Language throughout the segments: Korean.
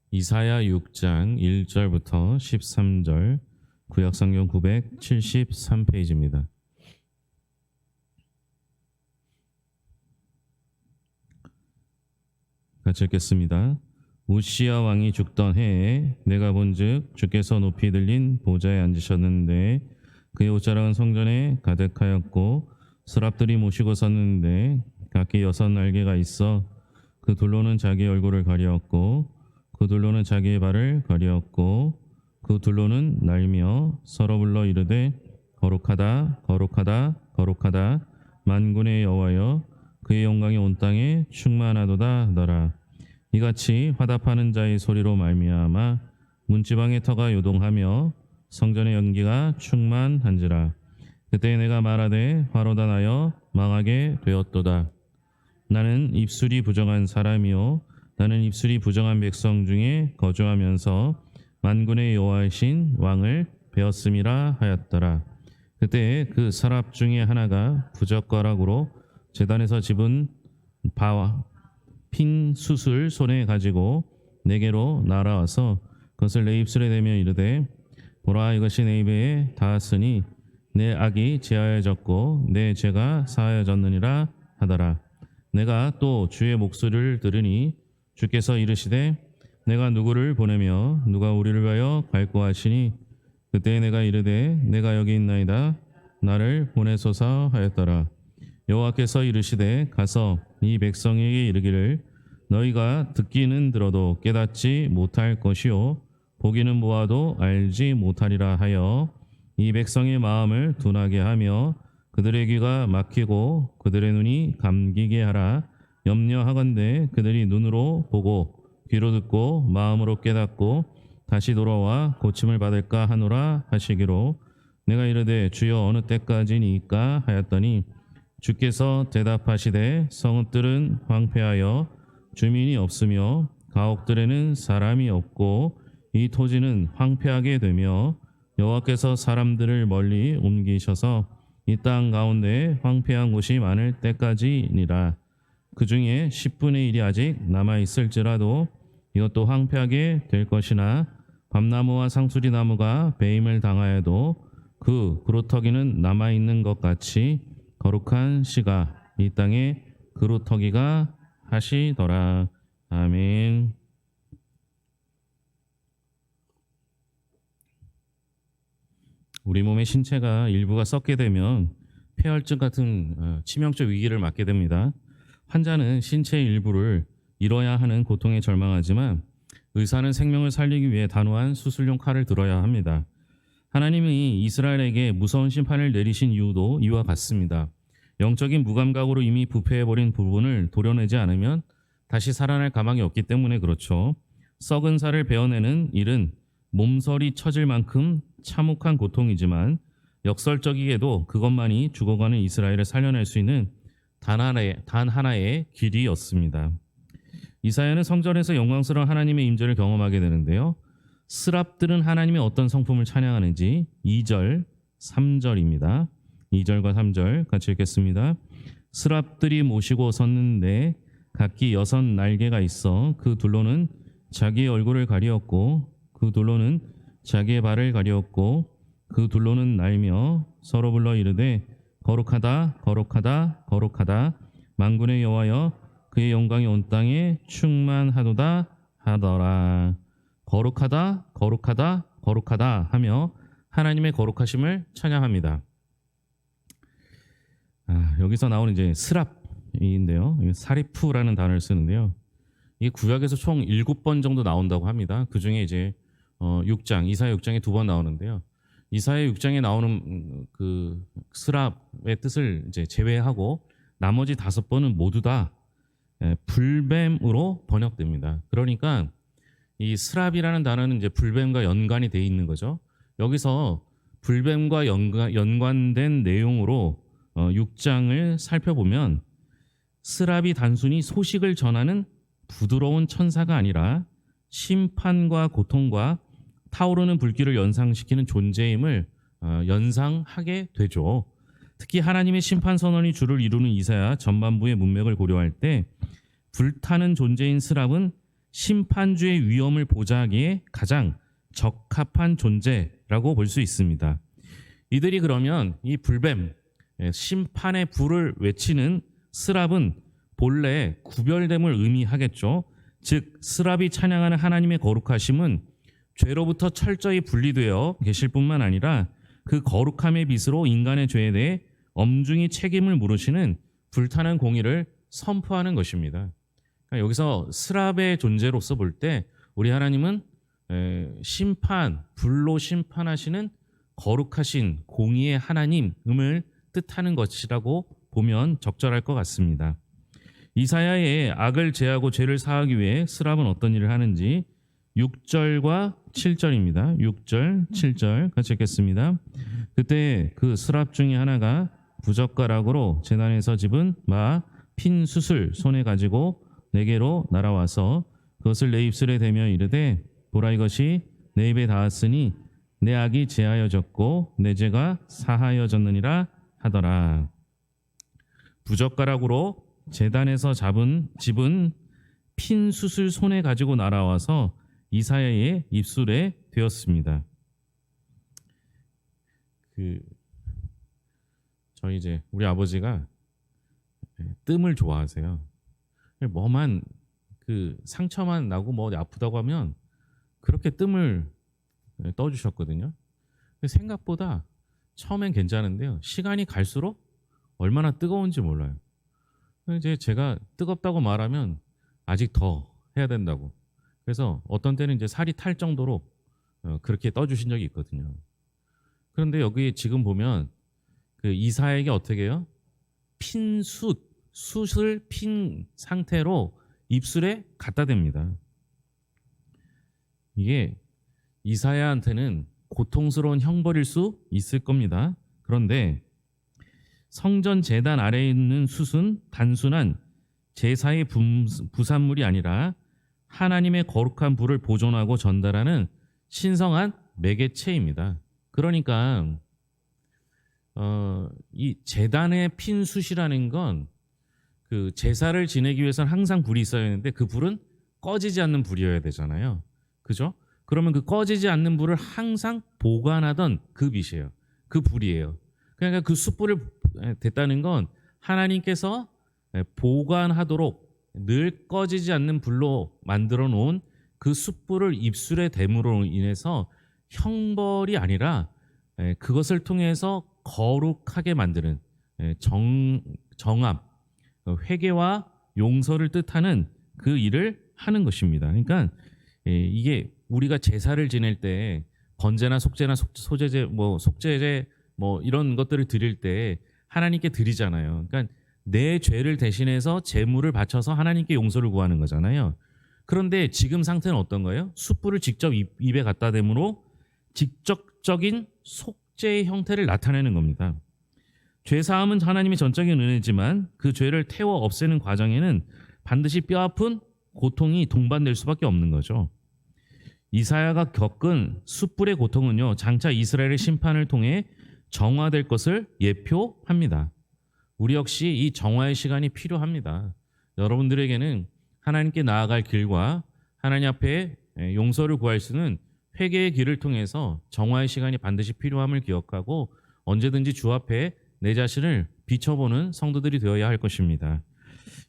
이사야 6장 1절부터 13절, 구약성경 973페이지입니다. 같이 읽겠습니다. 우시야 왕이 죽던 해에 내가 본즉 주께서 높이 들린 보좌에 앉으셨는데 그의 옷자락은 성전에 가득하였고 서랍들이 모시고 섰는데 각기 6날개가 있어 그 둘로는 자기 얼굴을 가리었고 그 둘로는 자기의 발을 가리었고 그 둘로는 날며 서로 불러 이르되 거룩하다 거룩하다 거룩하다 만군의 여호와여 그의 영광이 온 땅에 충만하도다 하더라. 이같이 화답하는 자의 소리로 말미암아 문지방의 터가 요동하며 성전의 연기가 충만한지라. 그때 내가 말하되 화로다 나여 망하게 되었도다. 나는 입술이 부정한 사람이요 나는 입술이 부정한 백성 중에 거주하면서 만군의 여호와이신 왕을 배웠음이라 하였더라. 그때 그 서랍 중에 하나가 부젓가락으로 제단에서 집은 바와 핀 숯을 손에 가지고 내게로 날아와서 그것을 내 입술에 대며 이르되 보라 이것이 내 입에 닿았으니 내 악이 제하여졌고 내 죄가 사하여졌느니라 하더라. 내가 또 주의 목소리를 들으니 주께서 이르시되 내가 누구를 보내며 누가 우리를 위하여 갈고 하시니 그때 내가 이르되 내가 여기 있나이다 나를 보내소서 하였더라. 여호와께서 이르시되 가서 이 백성에게 이르기를 너희가 듣기는 들어도 깨닫지 못할 것이요 보기는 보아도 알지 못하리라 하여 이 백성의 마음을 둔하게 하며 그들의 귀가 막히고 그들의 눈이 감기게 하라. 염려하건대 그들이 눈으로 보고 귀로 듣고 마음으로 깨닫고 다시 돌아와 고침을 받을까 하노라 하시기로 내가 이르되 주여 어느 때까지니까 하였더니 주께서 대답하시되 성읍들은 황폐하여 주민이 없으며 가옥들에는 사람이 없고 이 토지는 황폐하게 되며 여호와께서 사람들을 멀리 옮기셔서 이 땅 가운데 황폐한 곳이 많을 때까지니라. 그 중에 10분의 1이 아직 남아 있을지라도 이것도 황폐하게 될 것이나 밤나무와 상수리 나무가 배임을 당하여도 그 그루터기는 남아 있는 것 같이 거룩한 시가 이 땅에 그루터기가 하시더라. 아멘. 우리 몸의 신체가 일부가 썩게 되면 폐혈증 같은 치명적 위기를 맞게 됩니다. 환자는 신체의 일부를 잃어야 하는 고통에 절망하지만 의사는 생명을 살리기 위해 단호한 수술용 칼을 들어야 합니다. 하나님이 이스라엘에게 무서운 심판을 내리신 이유도 이와 같습니다. 영적인 무감각으로 이미 부패해버린 부분을 도려내지 않으면 다시 살아날 가망이 없기 때문에 그렇죠. 썩은 살을 베어내는 일은 몸서리 처질 만큼 참혹한 고통이지만 역설적이게도 그것만이 죽어가는 이스라엘을 살려낼 수 있는 단 하나의 길이었습니다. 이사야는 성전에서 영광스러운 하나님의 임재를 경험하게 되는데요. 스랍들은 하나님의 어떤 성품을 찬양하는지 2절, 3절입니다. 2절과 3절 같이 읽겠습니다. 스랍들이 모시고 섰는데 각기 6날개가 있어 그 둘로는 자기의 얼굴을 가리었고 그 둘로는 자기의 발을 가리었고 그 둘로는 날며 서로 불러 이르되 거룩하다 거룩하다 거룩하다 만군의 여호와여 그의 영광이 온 땅에 충만하도다 하더라. 거룩하다 거룩하다 거룩하다 하며 하나님의 거룩하심을 찬양합니다. 여기서 나오는 이제 스랍인데요. 사리프라는 단어를 쓰는데요. 이게 구약에서 총 7번 정도 나온다고 합니다. 그 중에 이제 6장, 이사야 6장에 2번 나오는데요. 이사야 6장에 나오는 그 스랍의 뜻을 이제 제외하고 나머지 5번은 모두 다 불뱀으로 번역됩니다. 그러니까 이 스랍이라는 단어는 이제 불뱀과 연관이 돼 있는 거죠. 여기서 불뱀과 연관된 내용으로 6장을 살펴보면 스랍이 단순히 소식을 전하는 부드러운 천사가 아니라 심판과 고통과 타오르는 불길을 연상시키는 존재임을 연상하게 되죠. 특히 하나님의 심판 선언이 주를 이루는 이사야 전반부의 문맥을 고려할 때 불타는 존재인 스랍은 심판주의 위엄을 보좌하기에 가장 적합한 존재라고 볼 수 있습니다. 이들이 그러면 이 불뱀, 심판의 불을 외치는 스랍은 본래 구별됨을 의미하겠죠. 즉 스랍이 찬양하는 하나님의 거룩하심은 죄로부터 철저히 분리되어 계실 뿐만 아니라 그 거룩함의 빛으로 인간의 죄에 대해 엄중히 책임을 물으시는 불타는 공의를 선포하는 것입니다. 그러니까 여기서 스랍의 존재로서 볼 때 우리 하나님은 심판, 불로 심판하시는 거룩하신 공의의 하나님을 뜻하는 것이라고 보면 적절할 것 같습니다. 이사야의 악을 제하고 죄를 사하기 위해 스랍은 어떤 일을 하는지 6절과 7절입니다. 6절, 7절 같이 읽겠습니다. 그때 그 스랍 중에 하나가 부젓가락으로 제단에서 집은 핀 숯을 손에 가지고 내게로 날아와서 그것을 내 입술에 대며 이르되 보라 이것이 내 입에 닿았으니 내 악이 제하여졌고 내 죄가 사하여졌느니라 하더라. 부젓가락으로 제단에서 집은 핀 숯을 손에 가지고 날아와서 이사야의 입술에 되었습니다. 저희 이제 우리 아버지가 뜸을 좋아하세요. 뭐만 상처만 나고 뭐 아프다고 하면 그렇게 뜸을 떠주셨거든요. 생각보다 처음엔 괜찮은데요. 시간이 갈수록 얼마나 뜨거운지 몰라요. 이제 제가 뜨겁다고 말하면 아직 더 해야 된다고. 그래서 어떤 때는 이제 살이 탈 정도로 그렇게 떠주신 적이 있거든요. 그런데 여기 지금 보면 그 이사야에게 어떻게 해요? 숯을 핀 상태로 입술에 갖다 댑니다. 이게 이사야한테는 고통스러운 형벌일 수 있을 겁니다. 그런데 성전 제단 아래에 있는 숯은 단순한 제사의 부산물이 아니라 하나님의 거룩한 불을 보존하고 전달하는 신성한 매개체입니다. 그러니까 이 제단의 핀 숯이라는 건 그 제사를 지내기 위해서는 항상 불이 있어야 하는데 그 불은 꺼지지 않는 불이어야 되잖아요. 그죠? 그러면 그 꺼지지 않는 불을 항상 보관하던 그 빛이에요. 그 불이에요. 그러니까 그 숯불을 댔다는 건 하나님께서 보관하도록 늘 꺼지지 않는 불로 만들어 놓은 그 숯불을 입술에 댐으로 인해서 형벌이 아니라 그것을 통해서 거룩하게 만드는 정함, 회개와 용서를 뜻하는 그 일을 하는 것입니다. 그러니까 이게 우리가 제사를 지낼 때 번제나 속제나 소제제, 속제제 이런 것들을 드릴 때 하나님께 드리잖아요. 그러니까 내 죄를 대신해서 제물을 바쳐서 하나님께 용서를 구하는 거잖아요. 그런데 지금 상태는 어떤 거예요? 숯불을 직접 입에 갖다 댐으로 직접적인 속죄의 형태를 나타내는 겁니다. 죄사함은 하나님의 전적인 은혜지만 그 죄를 태워 없애는 과정에는 반드시 뼈아픈 고통이 동반될 수밖에 없는 거죠. 이사야가 겪은 숯불의 고통은요, 장차 이스라엘의 심판을 통해 정화될 것을 예표합니다. 우리 역시 이 정화의 시간이 필요합니다. 여러분들에게는 하나님께 나아갈 길과 하나님 앞에 용서를 구할 수는 회개의 길을 통해서 정화의 시간이 반드시 필요함을 기억하고 언제든지 주 앞에 내 자신을 비춰보는 성도들이 되어야 할 것입니다.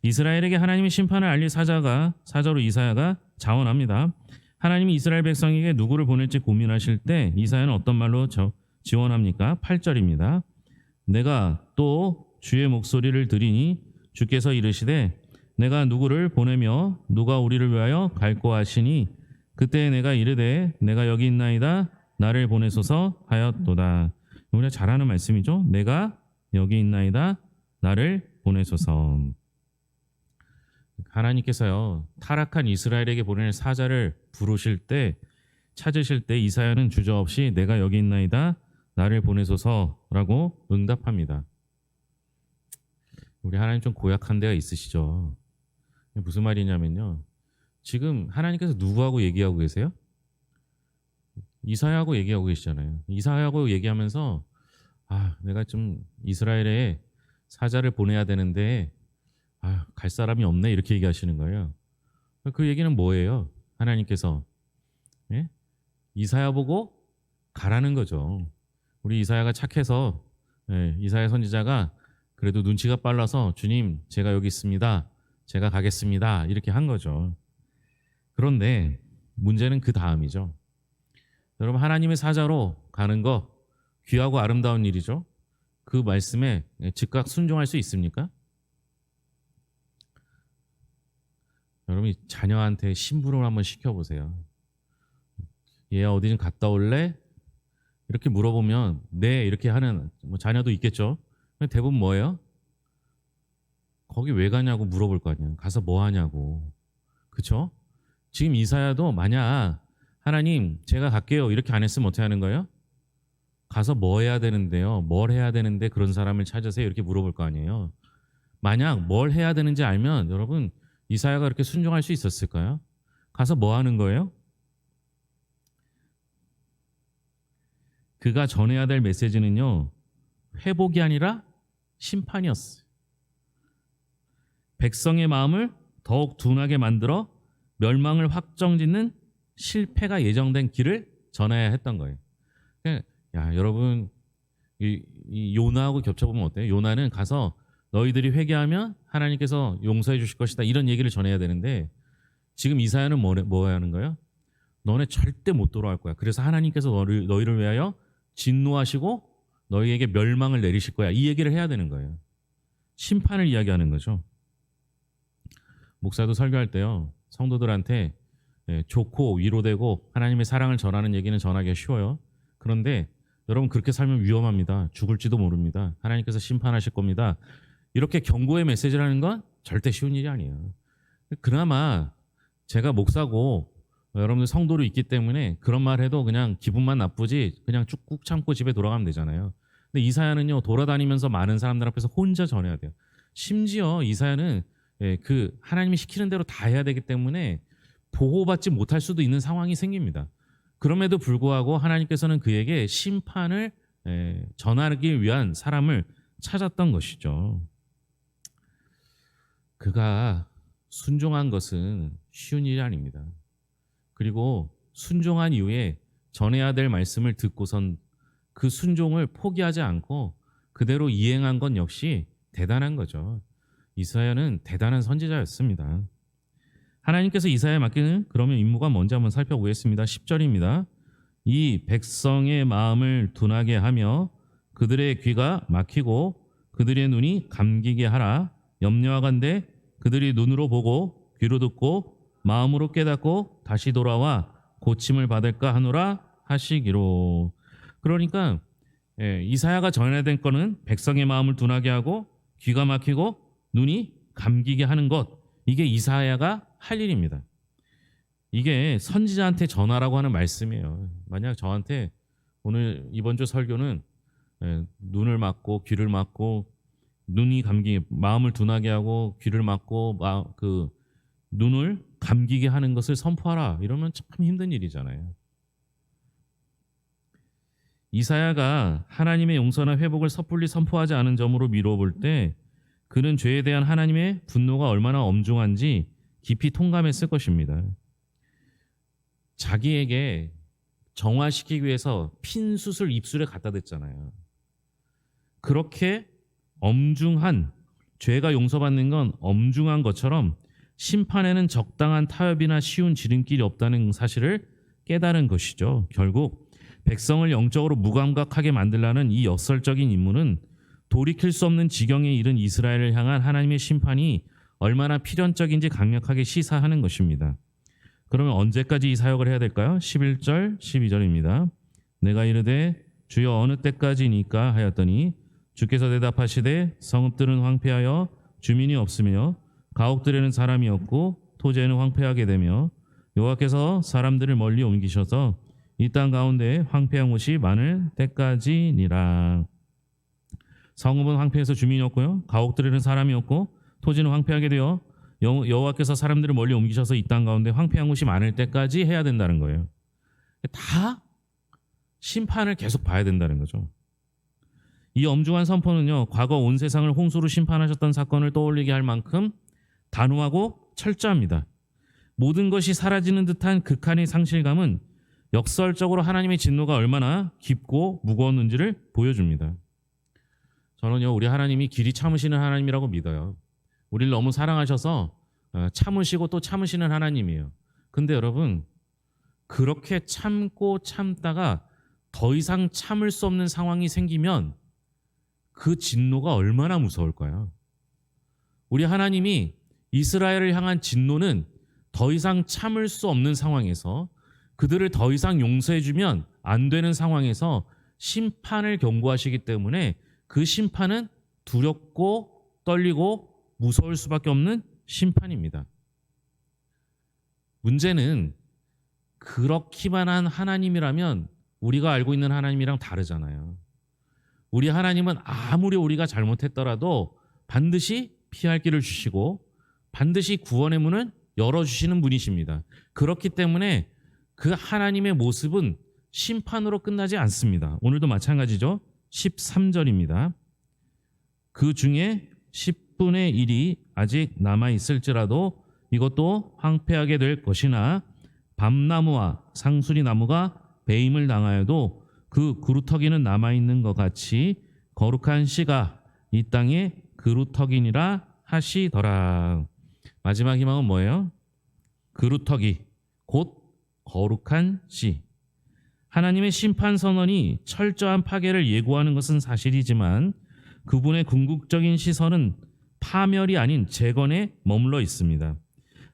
이스라엘에게 하나님의 심판을 알릴 사자로 이사야가 자원합니다. 하나님이 이스라엘 백성에게 누구를 보낼지 고민하실 때 이사야는 어떤 말로 지원합니까? 8절입니다. 내가 또 주의 목소리를 들으니 주께서 이르시되 내가 누구를 보내며 누가 우리를 위하여 갈고 하시니 그때 내가 이르되 내가 여기 있나이다 나를 보내소서 하였도다. 우리가 잘 아는 말씀이죠. 내가 여기 있나이다 나를 보내소서. 하나님께서요 타락한 이스라엘에게 보낼 사자를 부르실 때 찾으실 때 이사야는 주저없이 내가 여기 있나이다 나를 보내소서라고 응답합니다. 우리 하나님 좀 고약한 데가 있으시죠. 무슨 말이냐면요. 지금 하나님께서 누구하고 얘기하고 계세요? 이사야하고 얘기하고 계시잖아요. 이사야하고 얘기하면서 내가 좀 이스라엘에 사자를 보내야 되는데 갈 사람이 없네 이렇게 얘기하시는 거예요. 그 얘기는 뭐예요? 하나님께서 예? 이사야 보고 가라는 거죠. 우리 이사야가 착해서 이사야 선지자가 그래도 눈치가 빨라서 주님 제가 여기 있습니다. 제가 가겠습니다. 이렇게 한 거죠. 그런데 문제는 그 다음이죠. 여러분 하나님의 사자로 가는 거 귀하고 아름다운 일이죠. 그 말씀에 즉각 순종할 수 있습니까? 여러분이 자녀한테 심부름을 한번 시켜보세요. 얘야 어디 좀 갔다 올래? 이렇게 물어보면 네 이렇게 하는 자녀도 있겠죠. 대부분 뭐예요? 거기 왜 가냐고 물어볼 거 아니에요. 가서 뭐 하냐고. 그쵸? 지금 이사야도 만약 하나님 제가 갈게요 이렇게 안 했으면 어떻게 하는 거예요? 가서 뭐 해야 되는데요? 뭘 해야 되는데 그런 사람을 찾으세요 이렇게 물어볼 거 아니에요. 만약 뭘 해야 되는지 알면 여러분 이사야가 그렇게 순종할 수 있었을까요? 가서 뭐 하는 거예요? 그가 전해야 될 메시지는요. 회복이 아니라 심판이었어요. 백성의 마음을 더욱 둔하게 만들어 멸망을 확정짓는 실패가 예정된 길을 전해야 했던 거예요. 야, 여러분 이 요나하고 겹쳐보면 어때요? 요나는 가서 너희들이 회개하면 하나님께서 용서해 주실 것이다 이런 얘기를 전해야 되는데 지금 이사야는 뭐 하는 거예요? 너네 절대 못 돌아갈 거야. 그래서 하나님께서 너희를 위하여 진노하시고 너희에게 멸망을 내리실 거야. 이 얘기를 해야 되는 거예요. 심판을 이야기하는 거죠. 목사도 설교할 때요. 성도들한테 좋고 위로되고 하나님의 사랑을 전하는 얘기는 전하기가 쉬워요. 그런데 여러분 그렇게 살면 위험합니다. 죽을지도 모릅니다. 하나님께서 심판하실 겁니다. 이렇게 경고의 메시지를 하는 건 절대 쉬운 일이 아니에요. 그나마 제가 목사고 여러분들 성도로 있기 때문에 그런 말 해도 그냥 기분만 나쁘지 그냥 꾹 참고 집에 돌아가면 되잖아요. 근데 이사야는요 돌아다니면서 많은 사람들 앞에서 혼자 전해야 돼요. 심지어 이사야는 그 하나님이 시키는 대로 다 해야 되기 때문에 보호받지 못할 수도 있는 상황이 생깁니다. 그럼에도 불구하고 하나님께서는 그에게 심판을 전하기 위한 사람을 찾았던 것이죠. 그가 순종한 것은 쉬운 일이 아닙니다. 그리고 순종한 이후에 전해야 될 말씀을 듣고선 그 순종을 포기하지 않고 그대로 이행한 건 역시 대단한 거죠. 이사야는 대단한 선지자였습니다. 하나님께서 이사야에 맡기는 그러면 임무가 뭔지 한번 살펴보겠습니다. 10절입니다. 이 백성의 마음을 둔하게 하며 그들의 귀가 막히고 그들의 눈이 감기게 하라. 염려하건대 그들이 눈으로 보고 귀로 듣고 마음으로 깨닫고 다시 돌아와 고침을 받을까 하노라 하시기로. 그러니까 이사야가 전해야 될 거는 백성의 마음을 둔하게 하고 귀가 막히고 눈이 감기게 하는 것. 이게 이사야가 할 일입니다. 이게 선지자한테 전하라고 하는 말씀이에요. 만약 저한테 오늘 이번 주 설교는 눈을 막고 귀를 막고 눈이 감기 마음을 둔하게 하고 귀를 막고 그 눈을 감기게 하는 것을 선포하라 이러면 참 힘든 일이잖아요. 이사야가 하나님의 용서나 회복을 섣불리 선포하지 않은 점으로 미뤄볼 때 그는 죄에 대한 하나님의 분노가 얼마나 엄중한지 깊이 통감했을 것입니다. 자기에게 정화시키기 위해서 핀 숯을 입술에 갖다 댔잖아요. 그렇게 엄중한 죄가 용서받는 건 엄중한 것처럼 심판에는 적당한 타협이나 쉬운 지름길이 없다는 사실을 깨달은 것이죠. 결국 백성을 영적으로 무감각하게 만들라는 이 역설적인 임무는 돌이킬 수 없는 지경에 이른 이스라엘을 향한 하나님의 심판이 얼마나 필연적인지 강력하게 시사하는 것입니다. 그러면 언제까지 이 사역을 해야 될까요? 11절, 12절입니다. 내가 이르되 주여 어느 때까지니까 하였더니 주께서 대답하시되 성읍들은 황폐하여 주민이 없으며 가옥들에는 사람이 없고 토지에는 황폐하게 되며 여호와께서 사람들을 멀리 옮기셔서 이 땅 가운데 황폐한 곳이 많을 때까지니라. 성읍은 황폐해서 주민이 없고요. 가옥들에는 사람이 없고 토지는 황폐하게 되어 여호와께서 사람들을 멀리 옮기셔서 이 땅 가운데 황폐한 곳이 많을 때까지 해야 된다는 거예요. 다 심판을 계속 봐야 된다는 거죠. 이 엄중한 선포는요. 과거 온 세상을 홍수로 심판하셨던 사건을 떠올리게 할 만큼 단호하고 철저합니다. 모든 것이 사라지는 듯한 극한의 상실감은 역설적으로 하나님의 진노가 얼마나 깊고 무거웠는지를 보여줍니다. 저는요, 우리 하나님이 길이 참으시는 하나님이라고 믿어요. 우리를 너무 사랑하셔서 참으시고 또 참으시는 하나님이에요. 근데 여러분, 그렇게 참고 참다가 더 이상 참을 수 없는 상황이 생기면 그 진노가 얼마나 무서울까요? 우리 하나님이 이스라엘을 향한 진노는 더 이상 참을 수 없는 상황에서, 그들을 더 이상 용서해주면 안 되는 상황에서 심판을 경고하시기 때문에 그 심판은 두렵고 떨리고 무서울 수밖에 없는 심판입니다. 문제는 그렇기만 한 하나님이라면 우리가 알고 있는 하나님이랑 다르잖아요. 우리 하나님은 아무리 우리가 잘못했더라도 반드시 피할 길을 주시고 반드시 구원의 문을 열어주시는 분이십니다. 그렇기 때문에 그 하나님의 모습은 심판으로 끝나지 않습니다. 오늘도 마찬가지죠. 13절입니다. 그 중에 10분의 1이 아직 남아있을지라도 이것도 황폐하게 될 것이나 밤나무와 상수리 나무가 배임을 당하여도 그 그루터기는 남아있는 것 같이 거룩한 씨가 이 땅에 그루터기니라 하시더라. 마지막 희망은 뭐예요? 그루터기, 곧 거룩한 씨. 하나님의 심판 선언이 철저한 파괴를 예고하는 것은 사실이지만 그분의 궁극적인 시선은 파멸이 아닌 재건에 머물러 있습니다.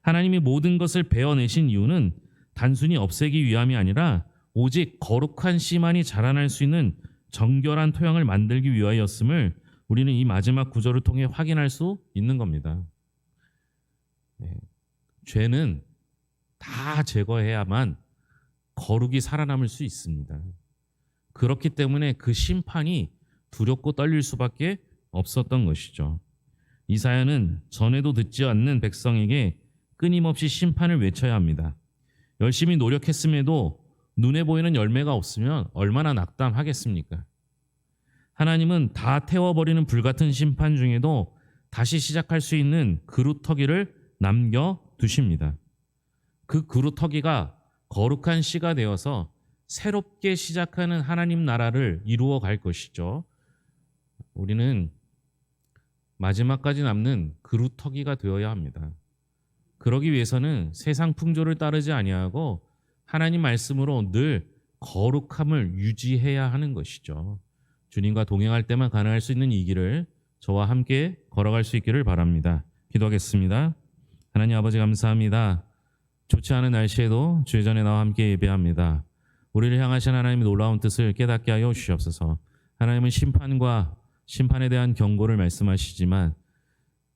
하나님이 모든 것을 베어내신 이유는 단순히 없애기 위함이 아니라 오직 거룩한 씨만이 자라날 수 있는 정결한 토양을 만들기 위하였음을 우리는 이 마지막 구절을 통해 확인할 수 있는 겁니다. 죄는 다 제거해야만 거룩이 살아남을 수 있습니다. 그렇기 때문에 그 심판이 두렵고 떨릴 수밖에 없었던 것이죠. 이사야는 전에도 듣지 않는 백성에게 끊임없이 심판을 외쳐야 합니다. 열심히 노력했음에도 눈에 보이는 열매가 없으면 얼마나 낙담하겠습니까? 하나님은 다 태워버리는 불같은 심판 중에도 다시 시작할 수 있는 그루터기를 남겨두십니다. 그 그루터기가 거룩한 씨가 되어서 새롭게 시작하는 하나님 나라를 이루어 갈 것이죠. 우리는 마지막까지 남는 그루터기가 되어야 합니다. 그러기 위해서는 세상 풍조를 따르지 아니하고 하나님 말씀으로 늘 거룩함을 유지해야 하는 것이죠. 주님과 동행할 때만 가능할 수 있는 이 길을 저와 함께 걸어갈 수 있기를 바랍니다. 기도하겠습니다. 하나님 아버지 감사합니다. 좋지 않은 날씨에도 주의 전에 나와 함께 예배합니다. 우리를 향하신 하나님의 놀라운 뜻을 깨닫게 하여 주시옵소서. 하나님은 심판과 심판에 대한 경고를 말씀하시지만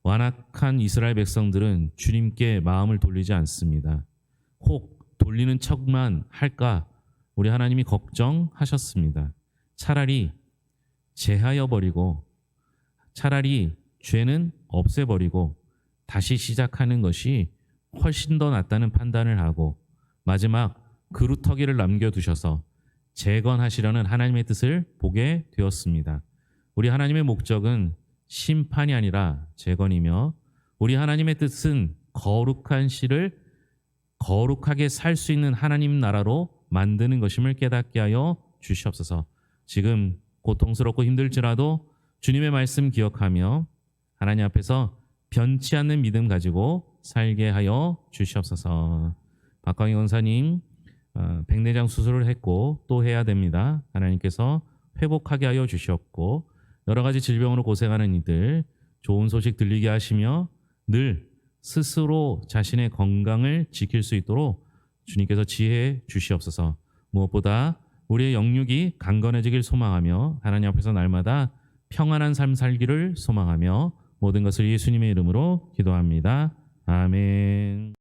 완악한 이스라엘 백성들은 주님께 마음을 돌리지 않습니다. 혹 돌리는 척만 할까 우리 하나님이 걱정하셨습니다. 차라리 제하여 버리고 차라리 죄는 없애버리고 다시 시작하는 것이 훨씬 더 낫다는 판단을 하고 마지막 그루터기를 남겨두셔서 재건하시려는 하나님의 뜻을 보게 되었습니다. 우리 하나님의 목적은 심판이 아니라 재건이며 우리 하나님의 뜻은 거룩한 씨를 거룩하게 살 수 있는 하나님 나라로 만드는 것임을 깨닫게 하여 주시옵소서. 지금 고통스럽고 힘들지라도 주님의 말씀 기억하며 하나님 앞에서 변치 않는 믿음 가지고 살게 하여 주시옵소서. 박광희 원사님 백내장 수술을 했고 또 해야 됩니다. 하나님께서 회복하게 하여 주시옵고 여러 가지 질병으로 고생하는 이들 좋은 소식 들리게 하시며 늘 스스로 자신의 건강을 지킬 수 있도록 주님께서 지혜해 주시옵소서. 무엇보다 우리의 영육이 강건해지길 소망하며 하나님 앞에서 날마다 평안한 삶 살기를 소망하며 모든 것을 예수님의 이름으로 기도합니다. 아멘.